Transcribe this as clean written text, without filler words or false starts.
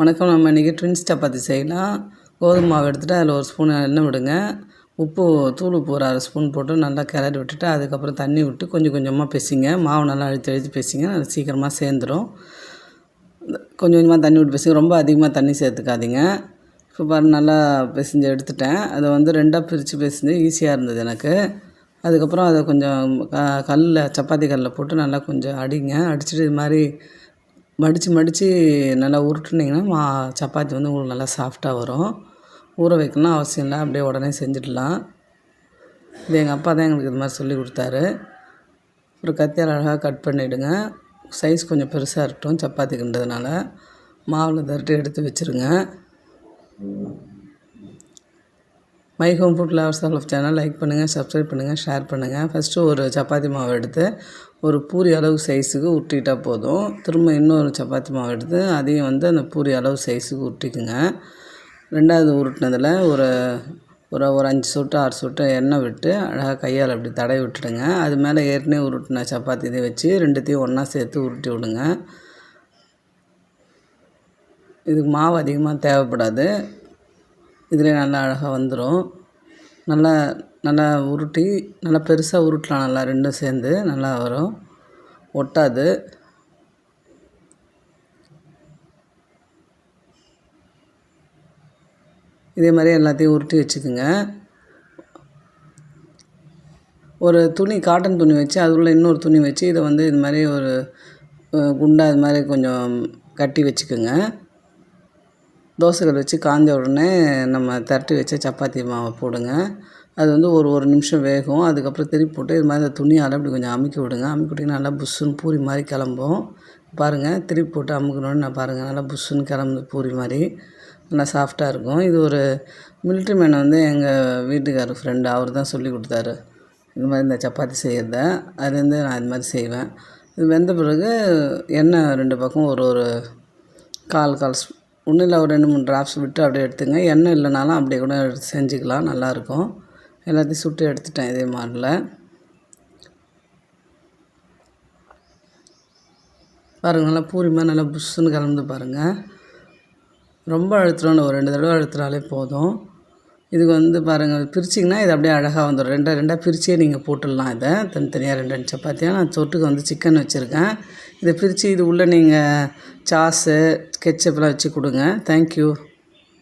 வணக்கம். நம்ம இன்றைக்கி ட்வின்ஸ் சப்பாத்தி செய்யலாம். கோதுமை மாவு எடுத்துகிட்டு அதில் ஒரு ஸ்பூன் எண்ணெய் விடுங்க. தூள் உப்பு ஒரு அரை ஸ்பூன் போட்டு நல்லா கிளறி விட்டுட்டு அதுக்கப்புறம் தண்ணி விட்டு கொஞ்சம் கொஞ்சமாக பிசைங்க. மாவு நல்லா அழுத்தி அழுத்தி பிசைங்க. அது சீக்கிரமாக சேர்ந்துடும். கொஞ்சம் கொஞ்சமாக தண்ணி விட்டு பிசைங்க. ரொம்ப அதிகமாக தண்ணி சேர்த்துக்காதீங்க. இப்போ பாருங்கள், நல்லா பிசைஞ்சு எடுத்துட்டேன். அதை வந்து ரெண்டாக பிரித்து பிசைஞ்சு ஈஸியாக இருந்தது எனக்கு. அதுக்கப்புறம் அதை கொஞ்சம் சப்பாத்தி கல்லில் போட்டு நல்லா கொஞ்சம் அடிங்க. அடிச்சுட்டு இது மாதிரி மடித்து நல்லா உருட்டுனிங்கன்னா சப்பாத்தி வந்து உங்களுக்கு நல்லா சாஃப்டாக வரும். ஊற வைக்கணும்னு அவசியம் இல்லை, அப்படியே உடனே செஞ்சிடலாம். இது எங்கள் அப்பா தான் எங்களுக்கு இது மாதிரி சொல்லி கொடுத்தாரு. ஒரு கத்தியால் அழகாக கட் பண்ணிவிடுங்க. சைஸ் கொஞ்சம் பெருசாக இருக்கட்டும் சப்பாத்திக்குன்றதுனால. மாவில் தரட்டி எடுத்து வச்சுருங்க. My home food lovers of channel like பண்ணுங்கள், சப்ஸ்கிரைப் பண்ணுங்கள், ஷேர் பண்ணுங்கள். ஃபஸ்ட்டு ஒரு சப்பாத்தி மாவு எடுத்து ஒரு பூரி அளவு சைஸுக்கு உருட்டிட்டால் போதும். திரும்ப இன்னொரு சப்பாத்தி மாவு எடுத்து அதையும் வந்து அந்த பூரி அளவு சைஸுக்கு உருட்டிக்குங்க. ரெண்டாவது உருட்டினதில் ஒரு ஒரு ஒரு 5 சொட்டு 6 சொட்டு எண்ணெய் விட்டு அழகாக கையால் அப்படி தடவி விட்டுடுங்க. அது மேலே ஏற்கனவே உருட்டின சப்பாத்தி இதை வச்சு ரெண்டுத்தையும் ஒன்றா சேர்த்து உருட்டி விடுங்க. இதுக்கு மாவு அதிகமாக தேவைப்படாது. இதில் நல்லா அழகாக வந்துடும். நல்லா உருட்டி நல்லா பெருசாக உருட்டலாம். நல்லா ரெண்டும் சேர்ந்து நல்லா வரும், ஒட்டாது. இதே மாதிரி எல்லாத்தையும் உருட்டி வச்சுக்கோங்க. ஒரு துணி, காட்டன் துணி வச்சு அதுக்குள்ளே இன்னொரு துணி வச்சு இதை வந்து இது மாதிரி ஒரு குண்டா இது மாதிரி கொஞ்சம் கட்டி வச்சுக்கோங்க. தோசைக்கல் வச்சு காஞ்ச உடனே நம்ம தட்டி வச்ச சப்பாத்தி மாவை போடுங்க. அது வந்து ஒரு நிமிஷம் வேகும். அதுக்கப்புறம் திருப்பி போட்டு இது மாதிரி அந்த துணியால் அப்படி கொஞ்சம் அமுக்கி விடுங்க. அமுக்கி விட்டிங்கன்னா நல்லா புஷ்ஷுன்னு பூரி மாதிரி கிளம்பும். பாருங்கள், திருப்பி போட்டு அமுக்கணுன்னு பாருங்கள், நல்லா புஷ்ஷுன்னு கிளம்புது பூரி மாதிரி. நல்லா சாஃப்டாக இருக்கும். இது ஒரு மிலிட்ரி மேன் வந்து எங்கள் வீட்டுக்காரர் ஃப்ரெண்டு, அவர் தான் சொல்லி கொடுத்தாரு இது மாதிரி இந்த சப்பாத்தி செய்கிறத. அதுலேருந்து நான் இது மாதிரி செய்வேன். இது வெந்த பிறகு எண்ணெய் 2 பக்கம் ஒரு கால் ஒன்றும் இல்லை, ஒரு 2-3 ட்ராப்ஸ் விட்டு அப்படியே எடுத்துங்க. எண்ணெய் இல்லைனாலும் அப்படியே கூட செஞ்சுக்கலாம், நல்லாயிருக்கும். எல்லாத்தையும் சுட்டு எடுத்துட்டேன் இதே மாதிரில. பாருங்கள், நல்லா பூரி மாதிரி நல்லா புஷ்ஷுன்னு கிளம்புது பாருங்கள். ரொம்ப அழுத்துறோன்னு ஒரு 2 தடவை அழுத்துறாலே போதும். இதுக்கு வந்து பாருங்கள், பிரிச்சிங்கன்னா இது அப்படியே அழகாக வந்துடும். ரெண்டாக பிரிச்சே நீங்கள் போட்டுடலாம். இதை தனித்தனியாக 2 சப்பாத்தியாக நான் தொட்டுக்கு வந்து சிக்கன் வச்சுருக்கேன். இதை பிரித்து இது உள்ளே நீங்கள் சாஸு கெச்சப்லாம் வச்சு கொடுங்க. தேங்க்யூ.